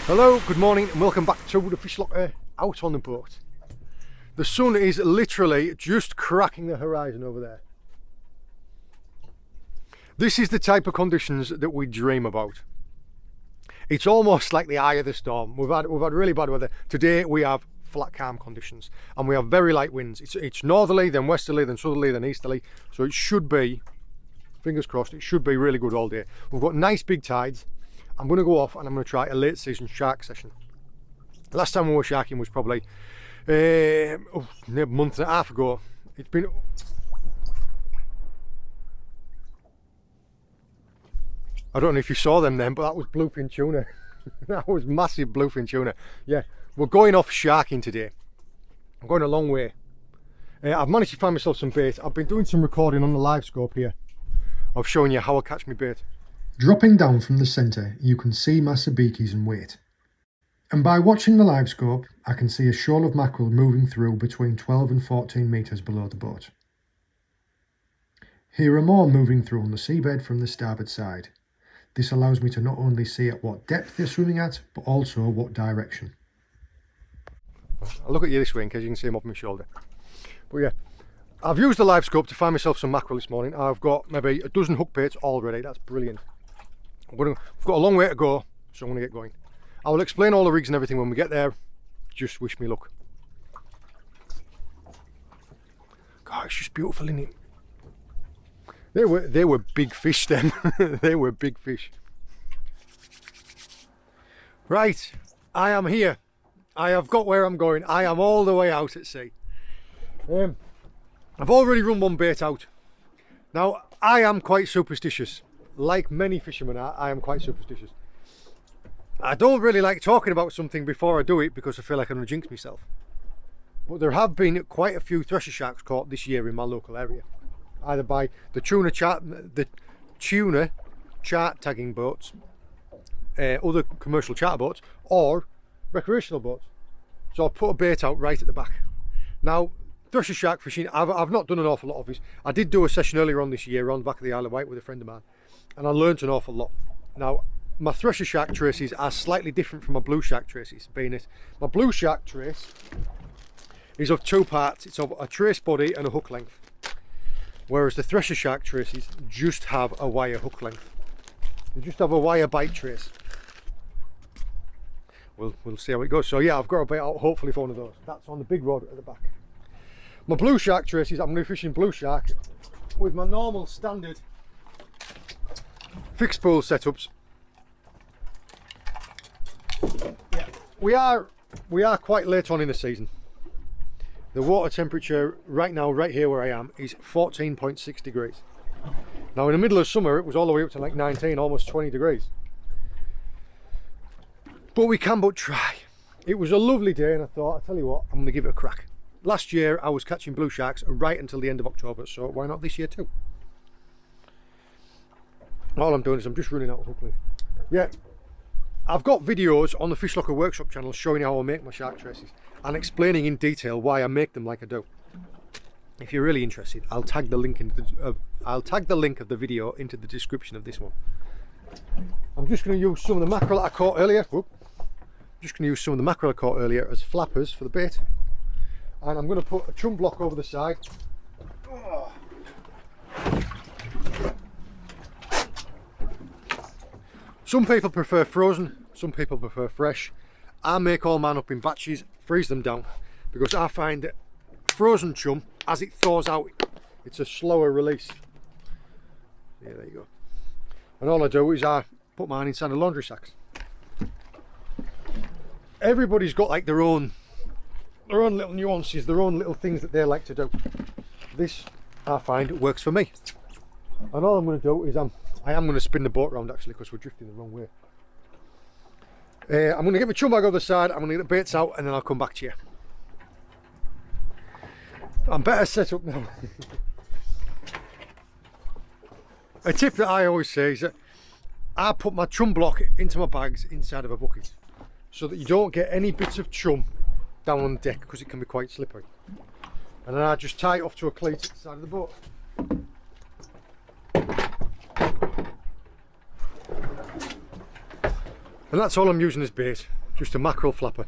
Hello, good morning and welcome back to the Fish Locker out on the boat. The sun is literally just cracking the horizon over there. This is the type of conditions that we dream about. It's almost like the eye of the storm. We've had really bad weather. Today we have flat calm conditions and we have very light winds. It's northerly, then westerly, then southerly, then easterly. So it should be, fingers crossed, it should be really good all day. We've got nice big tides. I'm going to go off and I'm going to try a late season shark session. Last time we were sharking was probably a month and a half ago. It's been... I don't know if you saw them then, but that was bluefin tuna. That was massive bluefin tuna. Yeah, we're going off sharking today. I'm going a long way. I've managed to find myself some bait. I've been doing some recording on the live scope here of showing you how I catch my bait. Dropping down from the centre, you can see masabikis and weight. And by watching the live scope, I can see a shoal of mackerel moving through between 12 and 14 metres below the boat. Here are more moving through on the seabed from the starboard side. This allows me to not only see at what depth they're swimming at, but also what direction. I'll look at you this way in case you can see them off my shoulder. But yeah, I've used the live scope to find myself some mackerel this morning. I've got maybe a dozen hook baits already. That's brilliant. We've got a long way to go, so I'm going to get going. I will explain all the rigs and everything when we get there. Just wish me luck. God, it's just beautiful, isn't it? They were big fish then. They were big fish. Right, I am here. I have got where I'm going. I am all the way out at sea. I've already run one bait out. Now, I am quite superstitious. Like many fishermen, I am quite superstitious. I don't really like talking about something before I do it because I feel like I'm going to jinx myself. But there have been quite a few thresher sharks caught this year in my local area. Either by the tuna chart tagging boats, other commercial charter boats, or recreational boats. So I put a bait out right at the back. Now, thresher shark fishing, I've not done an awful lot of this. I did do a session earlier on this year on the back of the Isle of Wight with a friend of mine, and I learnt an awful lot. Now, my thresher shark traces are slightly different from my blue shark traces, being it my blue shark trace is of two parts. It's of a trace body and a hook length, whereas the thresher shark traces just have a wire hook length. They just have a wire bite trace. We'll see how it goes. So yeah, I've got a bait out hopefully for one of those. That's on the big rod at the back. My blue shark traces, I'm going to be fishing blue shark with my normal standard fixed pool setups. Yeah, we are quite late on in the season. The water temperature right now, right here where I am, is 14.6 degrees. Now in the middle of summer it was all the way up to like 19, almost 20 degrees. But we can but try. It was a lovely day and I thought, I'll tell you what, I'm going to give it a crack. Last year I was catching blue sharks right until the end of October, so why not this year too? All I'm doing is I'm just running out of hook length. Yeah, I've got videos on the Fish Locker Workshop channel showing how I make my shark traces and explaining in detail why I make them like I do. If you're really interested, I'll tag the link of the video into the description of this one. I'm just going to use some of the mackerel I caught earlier. As flappers for the bait, and I'm going to put a chum block over the side. Oh. Some people prefer frozen, some people prefer fresh. I make all mine up in batches, freeze them down, because I find that frozen chum, as it thaws out, it's a slower release. Yeah, there you go. And all I do is I put mine inside the laundry sacks. Everybody's got like their own little nuances, their own little things that they like to do. This, I find, works for me. And all I'm going to do is I am going to spin the boat around actually because we're drifting the wrong way. I'm going to get my chum bag over the side, I'm going to get the baits out and then I'll come back to you. I'm better set up now. A tip that I always say is that I put my chum block into my bags inside of a bucket so that you don't get any bits of chum down on the deck because it can be quite slippery. And then I just tie it off to a cleat at the side of the boat. And that's all I'm using as bait. just a mackerel flapper.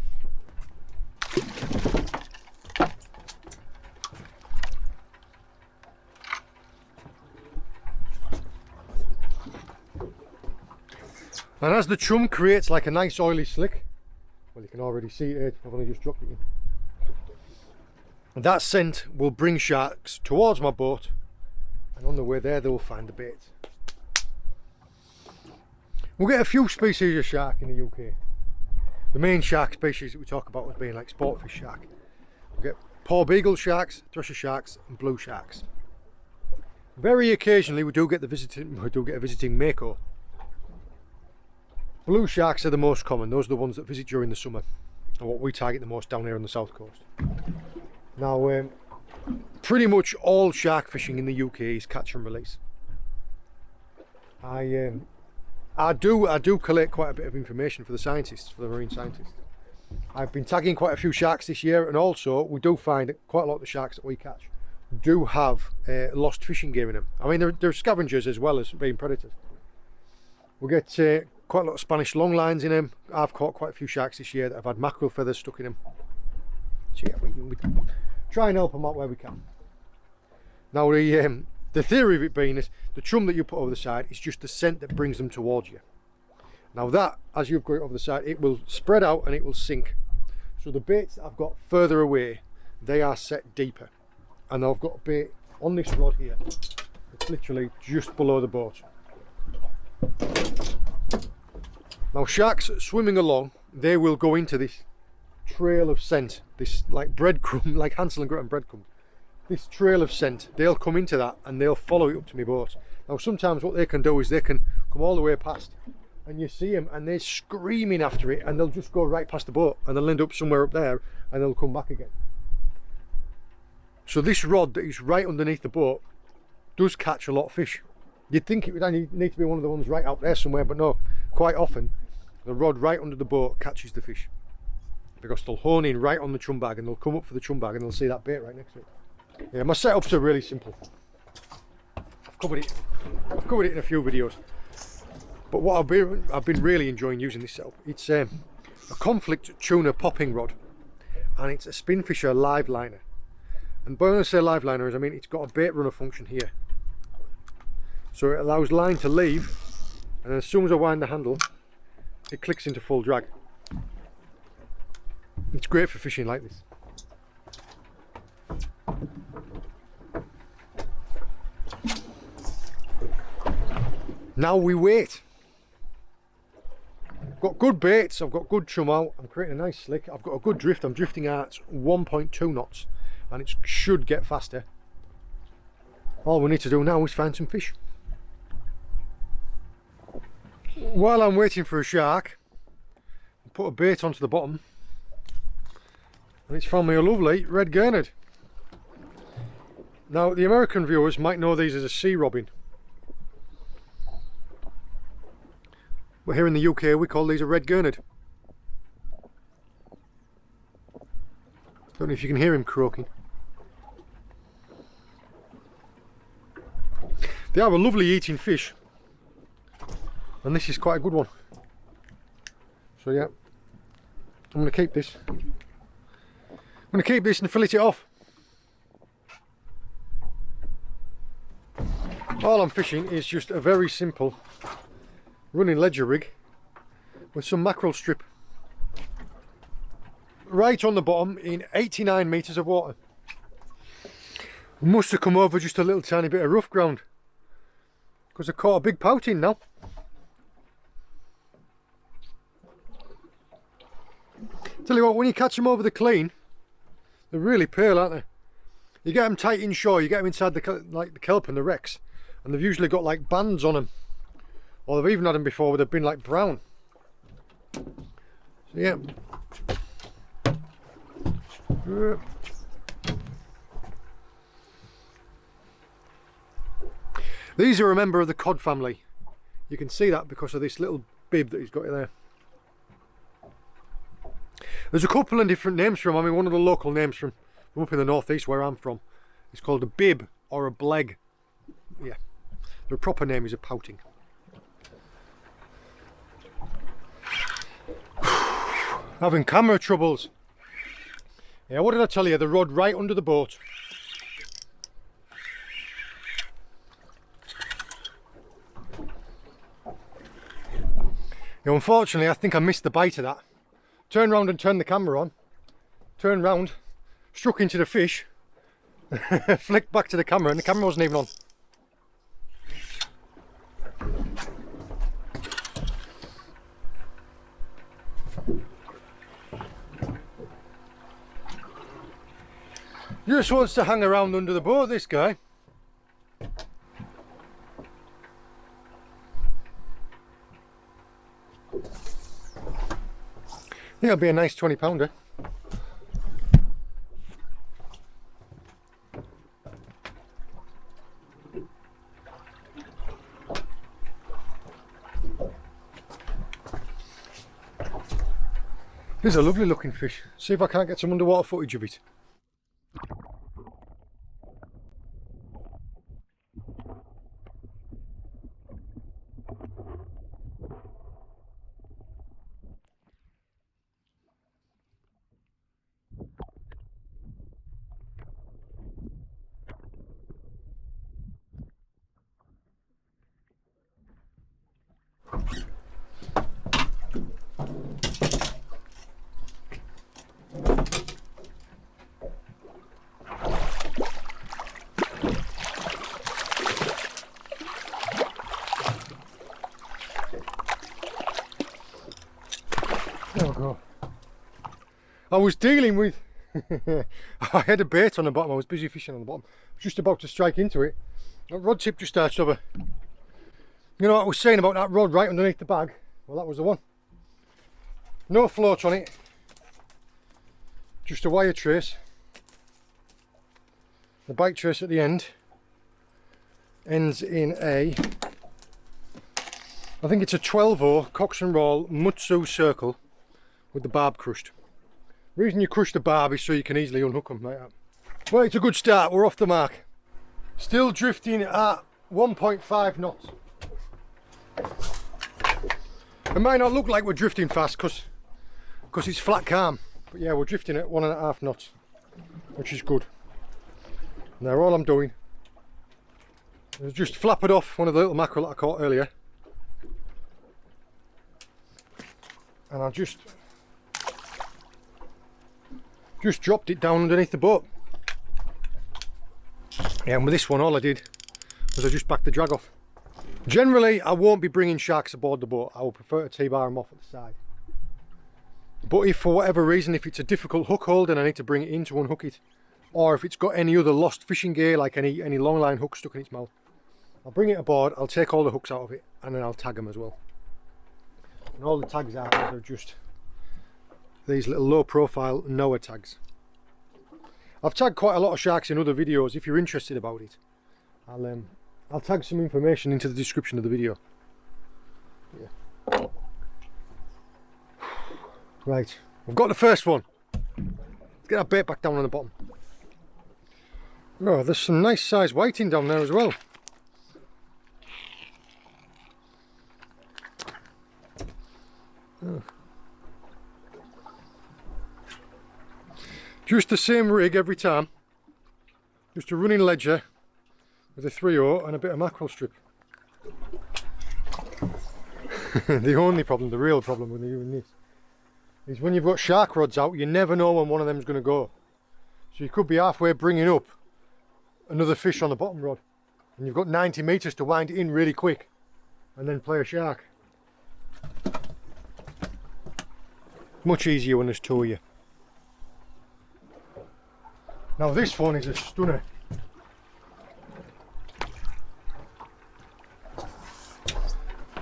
And as the chum creates like a nice oily slick, well, you can already see it, I've only just dropped it in. That scent will bring sharks towards my boat, and on the way there they will find the bait. We'll get a few species of shark in the UK. The main shark species that we talk about as being like sportfish shark. We'll get poor beagle sharks, thresher sharks and blue sharks. Very occasionally we do get a visiting mako. Blue sharks are the most common, those are the ones that visit during the summer, and what we target the most down here on the south coast. Now, pretty much all shark fishing in the UK is catch and release. I do collect quite a bit of information for the scientists, for the marine scientists. I've been tagging quite a few sharks this year, and also we do find that quite a lot of the sharks that we catch do have lost fishing gear in them. I mean, they're scavengers as well as being predators. We get quite a lot of Spanish long lines in them. I've caught quite a few sharks this year that have had mackerel feathers stuck in them. So yeah, we try and help them out where we can. Now the theory of it being is the chum that you put over the side is just the scent that brings them towards you. Now that, as you've got it over the side, it will spread out and it will sink. So the baits that I've got further away, they are set deeper. And I've got a bait on this rod here. It's literally just below the boat. Now sharks swimming along, they will go into this trail of scent, this like breadcrumb, like Hansel and Gretel breadcrumb. This trail of scent, they'll come into that and they'll follow it up to my boat. Now sometimes what they can do is they can come all the way past and you see them and they're screaming after it, and they'll just go right past the boat and they'll end up somewhere up there and they'll come back again. So this rod that is right underneath the boat does catch a lot of fish. You'd think it would only need to be one of the ones right out there somewhere, but no, quite often the rod right under the boat catches the fish, because they'll hone in right on the chum bag and they'll come up for the chum bag and they'll see that bait right next to it. Yeah, my setups are really simple. I've covered it in a few videos, but what I've been really enjoying using this setup. It's a conflict tuna popping rod, and it's a Spinfisher live liner. And by when I say live liners, I mean it's got a bait runner function here. So it allows line to leave, and as soon as I wind the handle, it clicks into full drag. It's great for fishing like this. Now we wait. I've got good baits, I've got good chum out, I'm creating a nice slick, I've got a good drift, I'm drifting at 1.2 knots and it should get faster. All we need to do now is find some fish. While I'm waiting for a shark, I'll put a bait onto the bottom, and it's from me a lovely red gurnard. Now the American viewers might know these as a sea robin, but here in the UK we call these a red gurnard. Don't know if you can hear him croaking. They are a lovely eating fish, and this is quite a good one. So yeah, I'm going to keep this. I'm going to keep this and fillet it off. All I'm fishing is just a very simple running ledger rig with some mackerel strip right on the bottom in 89 metres of water. Must have come over just a little tiny bit of rough ground, because I caught a big pouting now. Tell you what, when you catch them over the clean, they're really pale, aren't they? You get them tight inshore, you get them inside the kelp and the wrecks, and they've usually got like bands on them, or they've even had them before where they've been like brown. So yeah. These are a member of the cod family. You can see that because of this little bib that he's got there. There's a couple of different names for them. I mean, one of the local names from up in the northeast where I'm from, it's called a bib or a bleg. Yeah, the proper name is a pouting. Having camera troubles. Yeah, what did I tell you? The rod right under the boat. Yeah, unfortunately, I think I missed the bite of that. Turned round and turned the camera on. Turned round, struck into the fish, flicked back to the camera, and the camera wasn't even on. Just wants to hang around under the boat, this guy. Yeah, it'll be a nice 20-pounder. This is a lovely looking fish. See if I can't get some underwater footage of it. There we go. I was dealing with I had a bait on the bottom. I was busy fishing on the bottom, just about to strike into it. That rod tip just arched over. You know what I was saying about that rod right underneath the bag? Well, that was the one. No float on it, just a wire trace. The bite trace at the end ends in a, I think it's a 12-0 Cox and Roll Mutsu circle with the barb crushed. The reason you crush the barb is so you can easily unhook them like that. Well, it's a good start. We're off the mark. Still drifting at 1.5 knots. It might not look like we're drifting fast because it's flat calm, but yeah, we're drifting at 1.5 knots, which is good. Now all I'm doing is just flap it off one of the little mackerel that I caught earlier, and I've just dropped it down underneath the boat. Yeah, and with this one all I did was I just backed the drag off. Generally I won't be bringing sharks aboard the boat. I will prefer to T-bar them off at the side. But if for whatever reason, if it's a difficult hook hold and I need to bring it in to unhook it, or if it's got any other lost fishing gear like any long line hook stuck in its mouth, I'll bring it aboard, I'll take all the hooks out of it, and then I'll tag them as well. And all the tags are just these little low profile Noah tags. I've tagged quite a lot of sharks in other videos. If you're interested about it, I'll tag some information into the description of the video. Yeah. Right, we've got the first one. Let's get that bait back down on the bottom. Oh, there's some nice size whiting down there as well. Oh. Just the same rig every time. Just a running ledger with a 3/0 and a bit of mackerel strip. The only problem, the real problem with doing this, is when you've got shark rods out, you never know when one of them is going to go. So you could be halfway bringing up another fish on the bottom rod, and you've got 90 meters to wind it in really quick and then play a shark. Much easier when there's two of you. Now this one is a stunner.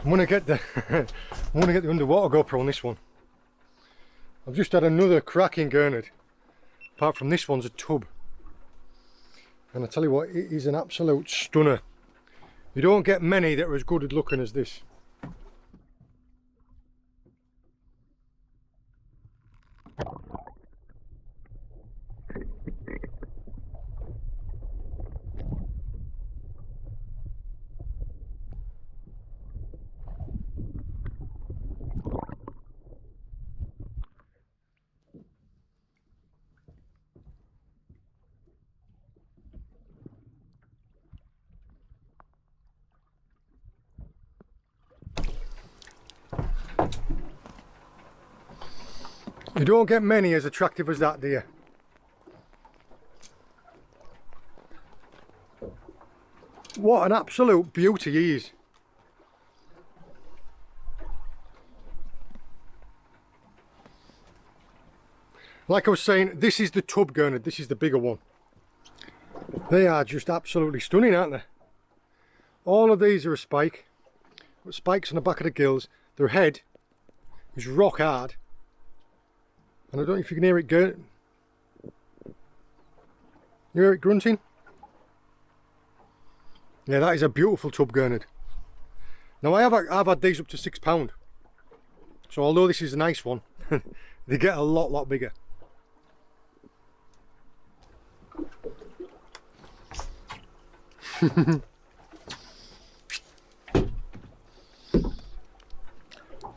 I'm gonna get the underwater GoPro on this one. I've just had another cracking gurnard. Apart from this one's a tub. And I tell you what, it is an absolute stunner. You don't get many that are as good looking as this. You don't get many as attractive as that, do you? What an absolute beauty he is. Like I was saying, this is the tub gurnard, this is the bigger one. They are just absolutely stunning, aren't they? All of these are a spike, with spikes on the back of the gills. Their head is rock hard. And I don't know if you can hear it You hear it grunting? Yeah, that is a beautiful tub gurnard. Now I've had these up to £6. So although this is a nice one, they get a lot bigger.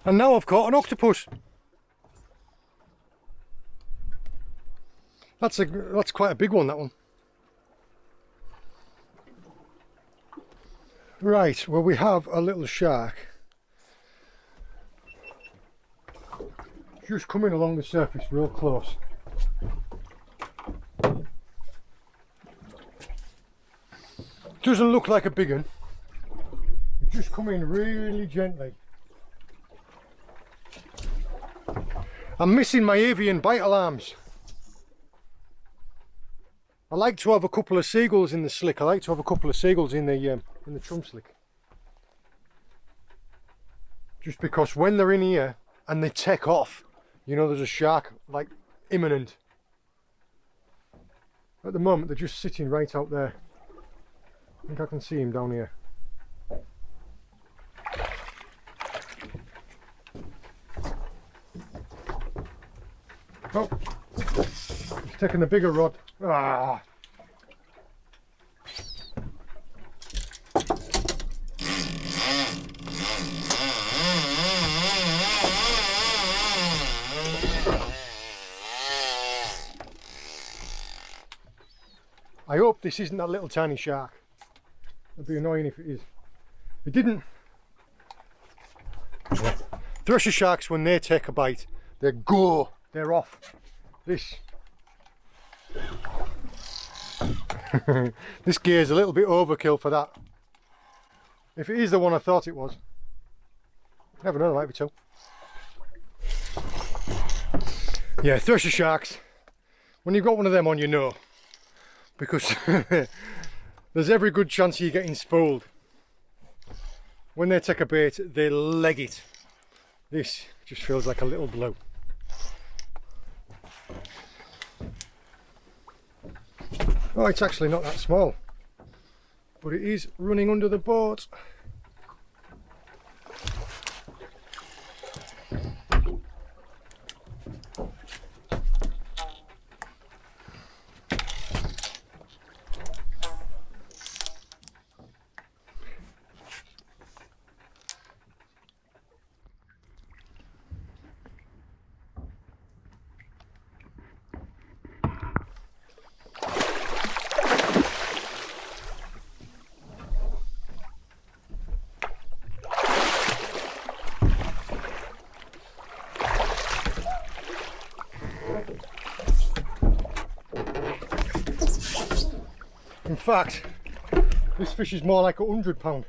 And now I've caught an octopus. That's quite a big one, that one. Right, well, we have a little shark just coming along the surface real close. Doesn't look like a big one. Just coming really gently. I'm missing my avian bite alarms. I like to have a couple of seagulls in the slick. I like to have a couple of seagulls in the chum slick. Just because when they're in here and they take off, you know there's a shark like imminent. At the moment they're just sitting right out there. I think I can see him down here. Oh, he's taking the bigger rod. Ah. I hope this isn't that little tiny shark. It'd be annoying if it is. It didn't. Thresher sharks, when they take a bite, they go. They're off. This this gear is a little bit overkill for that. If it is the one I thought it was, never know, there might be two. Yeah, thresher sharks. When you've got one of them on, you know, because there's every good chance you're getting spooled. When they take a bait, they leg it. This just feels like a little blow. Oh, it's actually not that small, but it is running under the boat. In fact, this fish is more like £100.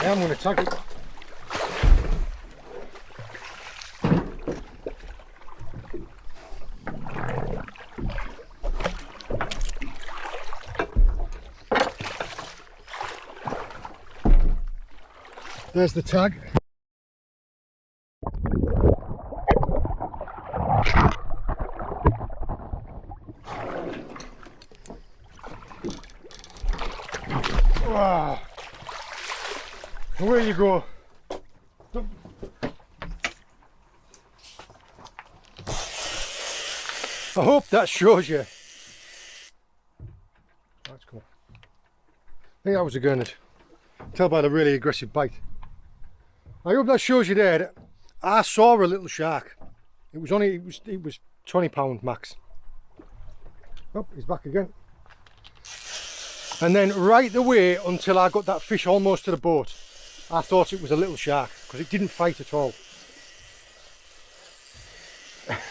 Yeah, I'm going to tag it. There's the tag. Wow. Away you go. I hope that shows you. That's cool. I think that was a gurnard. Tell by the really aggressive bite. I hope that shows you there that I saw a little shark. It was £20 max. Oh, he's back again. And then right the way until I got that fish almost to the boat. I thought it was a little shark because it didn't fight at all.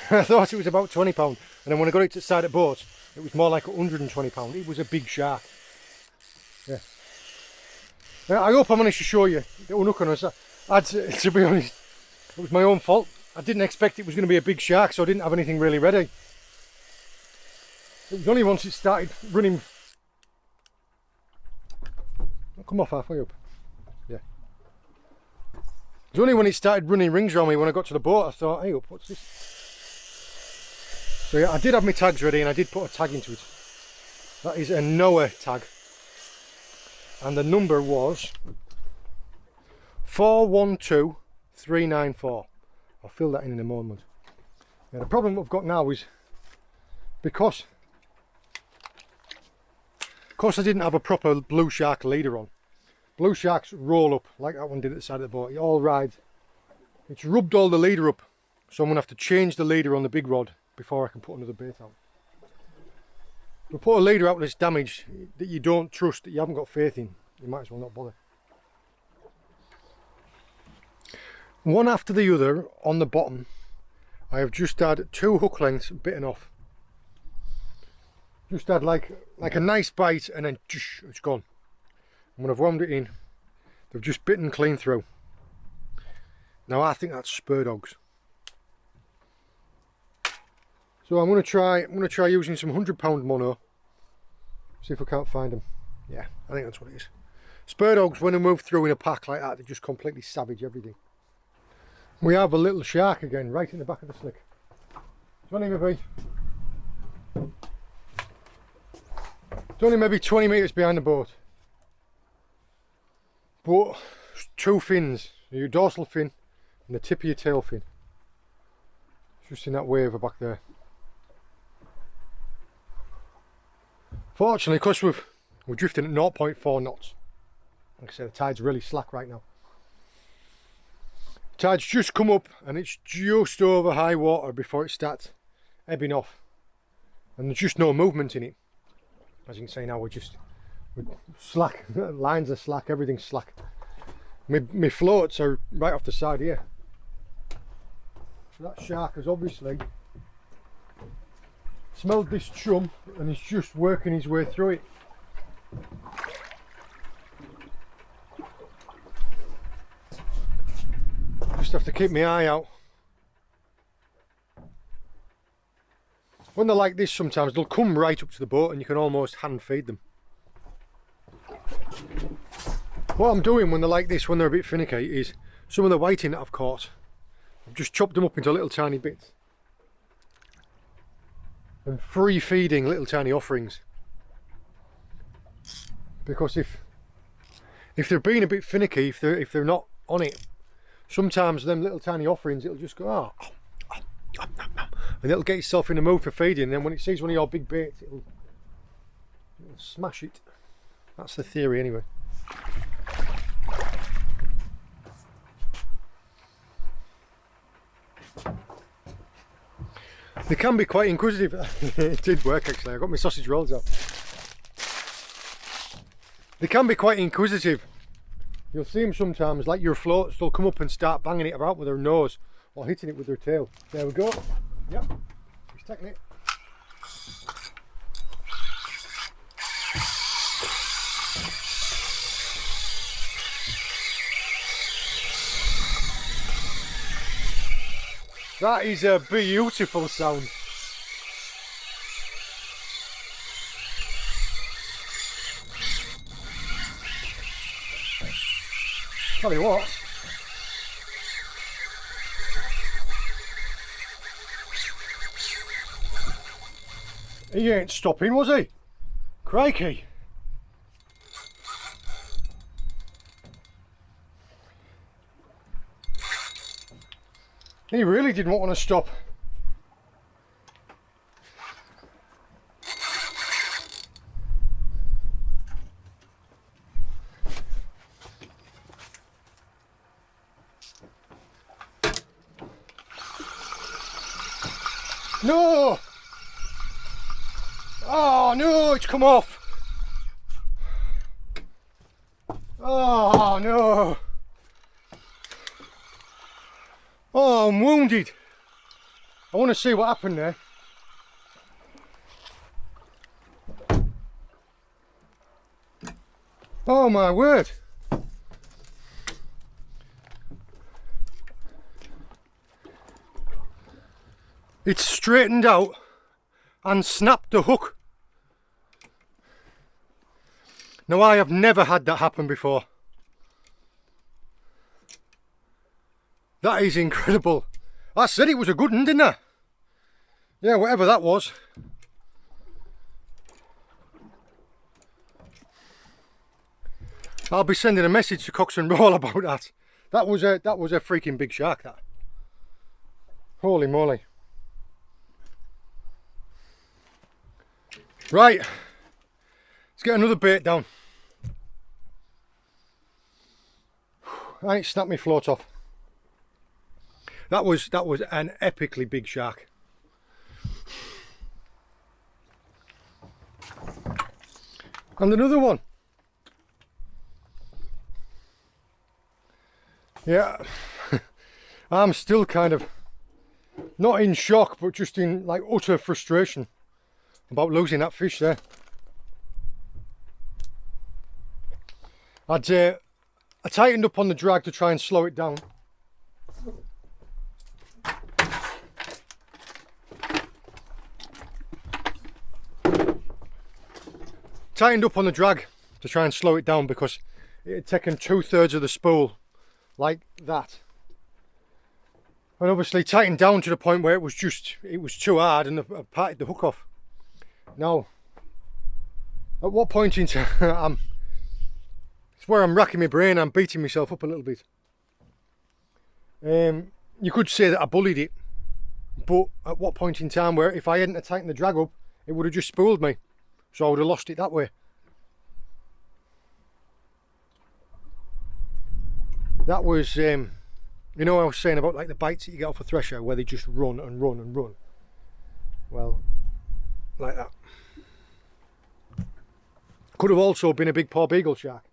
I thought it was about £20, and then when I got it to the side of the boat, it was more like £120. It was a big shark. Yeah. I hope I managed to show you the unhook on us. To be honest, it was my own fault. I didn't expect it was going to be a big shark, so I didn't have anything really ready. It was only once it started running. I'll come off halfway up. Yeah. It was only when it started running rings around me when I got to the boat I thought, hey up, what's this? So yeah, I did have my tags ready and I did put a tag into it. That is a Noah tag. And the number was 412394. I'll fill that in a moment. Now the problem I've got now is because I didn't have a proper blue shark leader on. Blue sharks roll up like that one did at the side of the boat. It all rides. It's rubbed all the leader up, so I'm going to have to change the leader on the big rod before I can put another bait out. If we put a leader out that's damaged, that you don't trust, that you haven't got faith in, you might as well not bother. One after the other on the bottom, I have just had 2 hook lengths bitten off. Just had like a nice bite and then it's gone. And when I've wound it in, they've just bitten clean through. Now I think that's spur dogs. So I'm going to try using some £100 mono. See if I can't find them. Yeah, I think that's what it is. Spur dogs, when they move through in a pack like that, they just completely savage everything. We have a little shark again, right in the back of the slick. It's only maybe 20 metres behind the boat. But 2 fins, your dorsal fin and the tip of your tail fin. Just in that wave back there. Fortunately, because we're drifting at 0.4 knots. Like I said, the tide's really slack right now. The tide's just come up and it's just over high water before it starts ebbing off. And there's just no movement in it. As you can see now, we're slack. Lines are slack, everything's slack. My floats are right off the side here. So that shark has obviously smelled this chum and is just working his way through it. Just have to keep my eye out. When they're like this sometimes, they'll come right up to the boat and you can almost hand feed them. What I'm doing when they're like this, when they're a bit finicky, is some of the whiting that I've caught, I've just chopped them up into little tiny bits. And free feeding little tiny offerings. Because if they're being a bit finicky, if they're not on it, sometimes them little tiny offerings, it'll just go, and it'll get itself in the mood for feeding, and then when it sees one of your big baits, it'll smash it. That's the theory anyway. They can be quite inquisitive. It did work actually, I got my sausage rolls out. They can be quite inquisitive. You'll see them sometimes, like your floats, they'll come up and start banging it about with their nose or hitting it with their tail. There we go. Yep, he's taking it. That is a beautiful sound. Tell you what. He ain't stopping, was he? Crikey. He really didn't want to stop. No! Oh no, it's come off. Oh no. Oh, I'm wounded. I want to see what happened there. Oh my word. It's straightened out and snapped the hook. Now I have never had that happen before. That is incredible. I said it was a good one, didn't I? Yeah, whatever that was. I'll be sending a message to Cox and Roll about that. That was a freaking big shark, that. Holy moly. Right, let's get another bait down. I ain't snapped my float off. That was an epically big shark. And another one. Yeah, I'm still kind of not in shock, but just in like utter frustration about losing that fish there. I tightened up on the drag to try and slow it down. Tightened up on the drag to try and slow it down because it had taken 2/3 of the spool like that. And obviously tightened down to the point where it was too hard and I parted the hook off. Now, at what point in time, it's where I'm racking my brain, I'm beating myself up a little bit. You could say that I bullied it, but at what point in time where if I hadn't tightened the drag up, it would have just spooled me. So I would have lost it that way. That was, you know, I was saying about like the bites that you get off a thresher where they just run and run and run. Well, like that. Could have also been a big paw beagle shark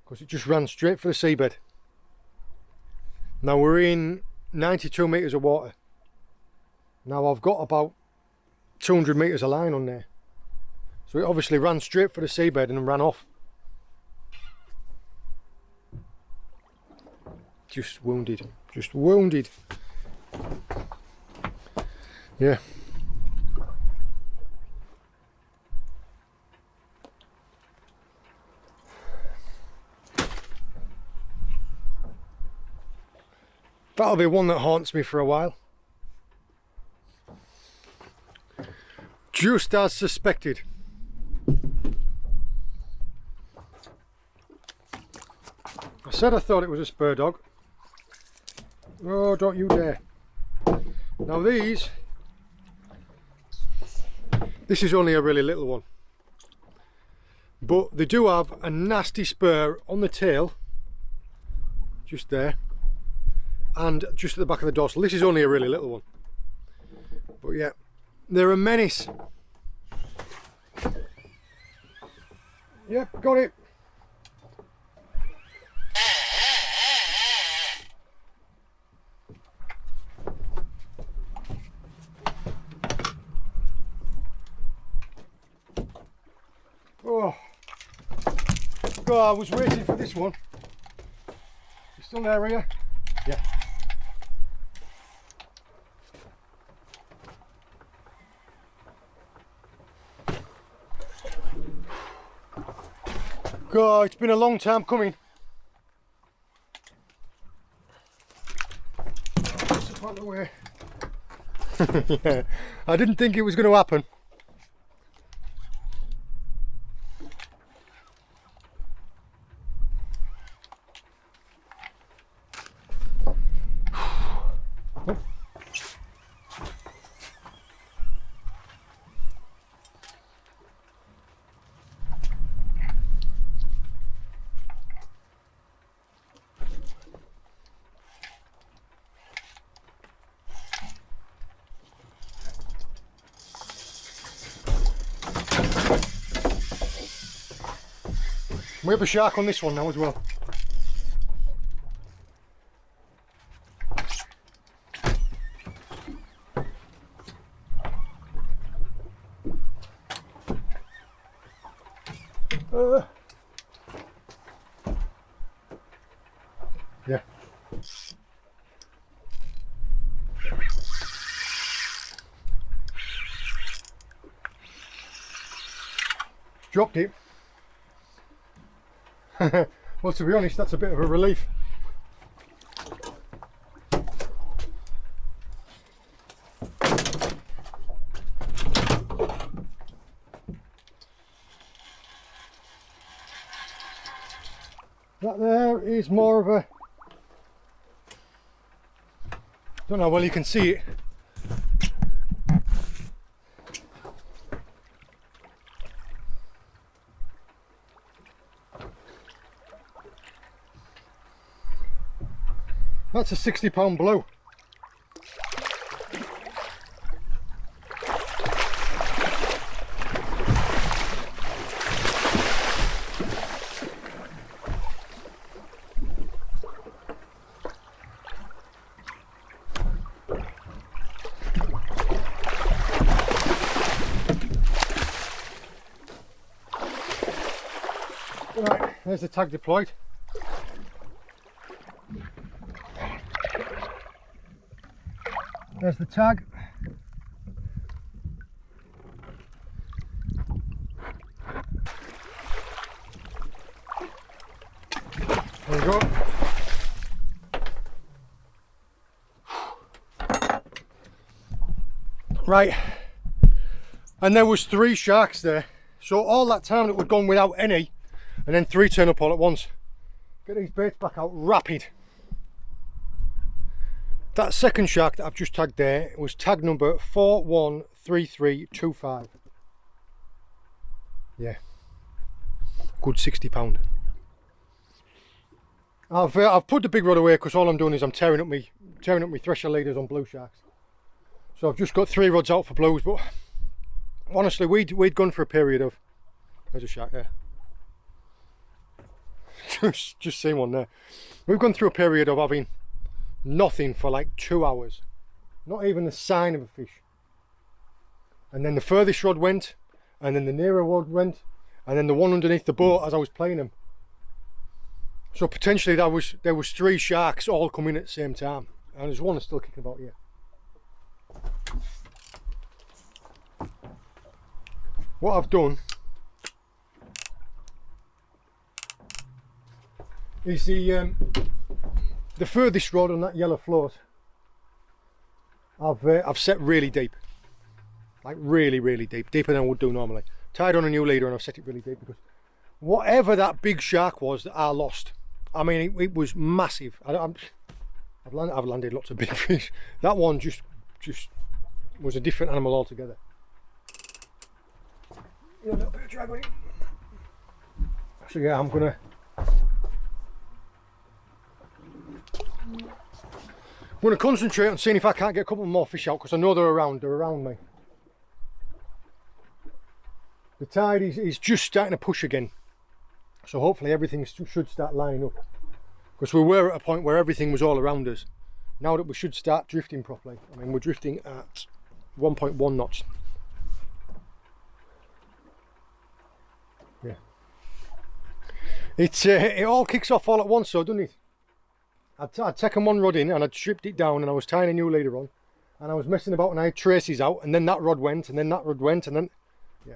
because it just ran straight for the seabed. Now we're in 92 metres of water. Now I've got about 200 metres of line on there. So it obviously ran straight for the seabed and ran off. Just wounded. Just wounded. Yeah. That'll be one that haunts me for a while. Just as suspected. I said I thought it was a spur dog. Oh, don't you dare. Now this is only a really little one. But they do have a nasty spur on the tail. Just there. And just at the back of the dorsal. This is only a really little one. But yeah, they're a menace. Yep, got it. Oh, God, I was waiting for this one. You still there, are you? Yeah. God, it's been a long time coming. What's the front away? Yeah, I didn't think it was going to happen. We have a shark on this one now as well. Yeah. Dropped it. Well, to be honest, that's a bit of a relief. That there is more of a, don't know how well you can see it. That's a 60-pound blow. Right, there's the tag deployed. There's the tag. There we go. Right, and there was 3 sharks there. So all that time it would gone without any, and then 3 turn up all at once. Get these baits back out rapid. That second shark that I've just tagged there was tag number 413325. Yeah, good 60-pound. I've put the big rod away because all I'm doing is I'm tearing up my thresher leaders on blue sharks. So I've just got 3 rods out for blues, but honestly we'd gone for a period of, there's a shark there. just seen one there. We've gone through a period of having nothing for like 2 hours, not even a sign of a fish. And then the furthest rod went, and then the nearer rod went, and then the one underneath the boat as I was playing them. So potentially there was 3 sharks all coming at the same time, and there's one that's still kicking about here. What I've done is the furthest rod on that yellow float I've set really deep, like really deep, deeper than I would do normally. Tied on a new leader and I've set it really deep because whatever that big shark was that I lost, I mean it was massive. I've landed lots of big fish. That one just was a different animal altogether. A little bit of drag on it. So yeah, I'm gonna concentrate on seeing if I can't get a couple more fish out because I know they're around me. The tide is just starting to push again, so hopefully everything should start lining up, because we were at a point where everything was all around us. Now that we should start drifting properly. I mean, we're drifting at 1.1 knots. Yeah, it all kicks off all at once, so doesn't it? I'd taken one rod in and I'd stripped it down and I was tying a new leader on and I was messing about and I had traces out, and then that rod went, and then that rod went, and then yeah.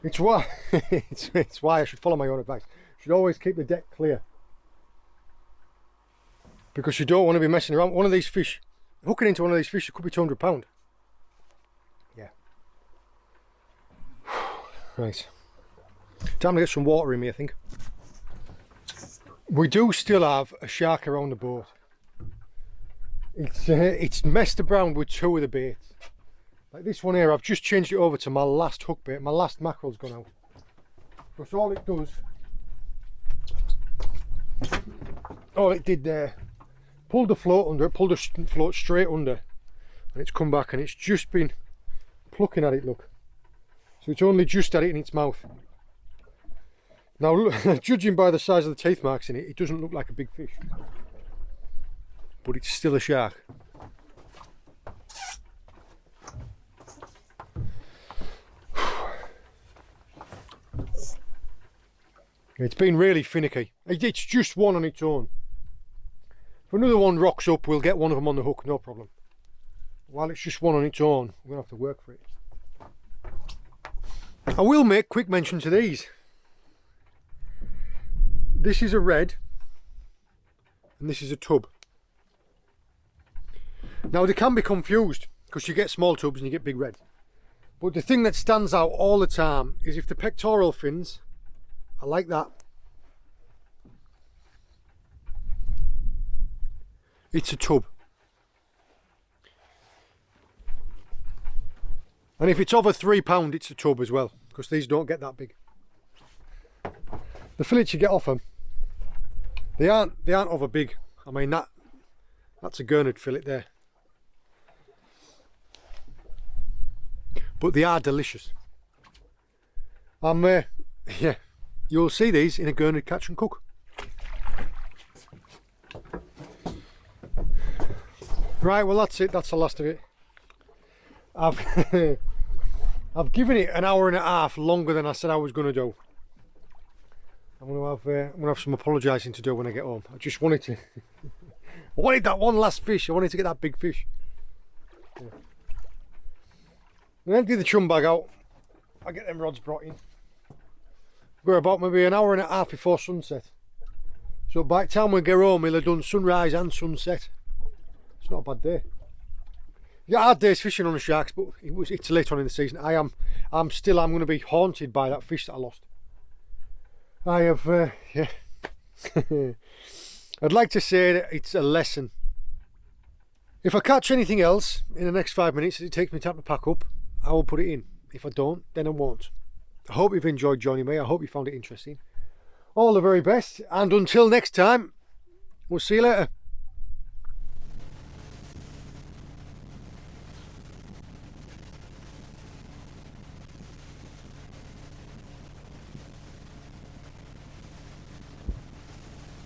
It's why it's why I should follow my own advice. You should always keep the deck clear, because you don't want to be messing around. One of these fish, hooking into one of these fish, it could be 200 pound. Yeah. Right. Time to get some water in me, I think. We do still have a shark around the boat. It's messed around with 2 of the baits. Like this one here, I've just changed it over to my last hook bait. My last mackerel's gone out. Because all it did there, pulled the float under it, pulled the float straight under, and it's come back and it's just been plucking at it, look. So it's only just had it in its mouth. Now, look, judging by the size of the teeth marks in it, it doesn't look like a big fish. But it's still a shark. It's been really finicky. It's just one on its own. If another one rocks up, we'll get one of them on the hook, no problem. While it's just one on its own, we're going to have to work for it. I will make quick mention to these. This is a red, and this is a tub. Now they can be confused, because you get small tubs and you get big reds. But the thing that stands out all the time is if the pectoral fins are like that, it's a tub. And if it's over £3, it's a tub as well, because these don't get that big. The fillets you get off them, they aren't over big. I mean that's a gurnard fillet there. But they are delicious. Yeah, you'll see these in a gurnard catch and cook. Right, well that's it, that's the last of it. I've given it an hour and a half longer than I said I was going to do. I'm going to have some apologising to do when I get home. I just wanted to I wanted that one last fish. I wanted to get that big fish. Yeah. I empty the chum bag out. I get them rods brought in. We're about maybe an hour and a half before sunset. So by the time we get home, we'll have done sunrise and sunset. It's not a bad day. Yeah, hard days fishing on the sharks, but it's late on in the season. I'm going to be haunted by that fish that I lost. I have, yeah. I'd like to say that it's a lesson. If I catch anything else in the next 5 minutes, it takes me time to pack up, I will put it in. If I don't, then I won't. I hope you've enjoyed joining me. I hope you found it interesting. All the very best, and until next time, we'll see you later.